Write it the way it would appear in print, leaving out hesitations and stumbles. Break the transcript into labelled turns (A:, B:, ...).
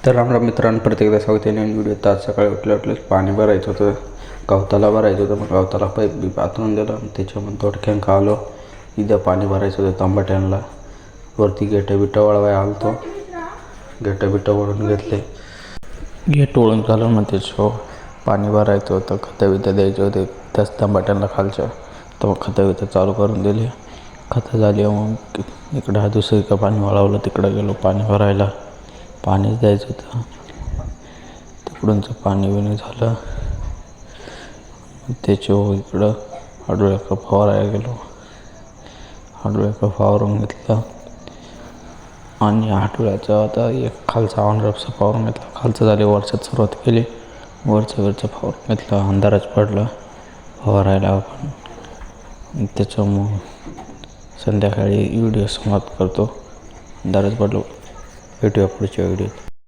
A: तर आमच्या मित्रांनो प्रत्येकदा सांगते नवीन व्हिडिओ. तर आज सकाळी उठल्याच पाणी भरायचं होतं, गवताला भरायचं होतं. मग गवताला पाईप बी पाठवून दिलं आणि त्याच्यामध्ये थोडक्यान आलो. इथं पाणी भरायचं होतं तांबाट्यांना. वरती गेटं बिटं वळवाय आलतो. गेटं बिटं वळून घेतले. गेट वळून झालं मग त्याच्यावर पाणी भरायचं होतं, खतं बितं द्यायचे होते त्याच तांबाट्यांना खालच्या. तर मग खतं बितं चालू करून दिले. खतं झाली मग इकडं दुसरीकडं पाणी वळवलं, तिकडं गेलो पाणी भरायला. पाणीच द्यायचं होतं. तिकडूनचं पाणी बिणी झालं. त्याच्यावर इकडं आडूळ्याकडं फवारायला गेलो. आडूळ्याकडं फवारून घेतलं आणि आठवड्याचं आता एक खालचा ऑनरपचा फवारून घेतला. खालचं झाले, वरच्यात सुरुवात केली. वरचं फवारून घेतलं. अंधारच पडलं फवारायला आपण. त्याच्यामुळं संध्याकाळी व्हिडिओ समाप्त करतो. अंधारच पडलो. भेटूया पुढच्या व्हिडिओत.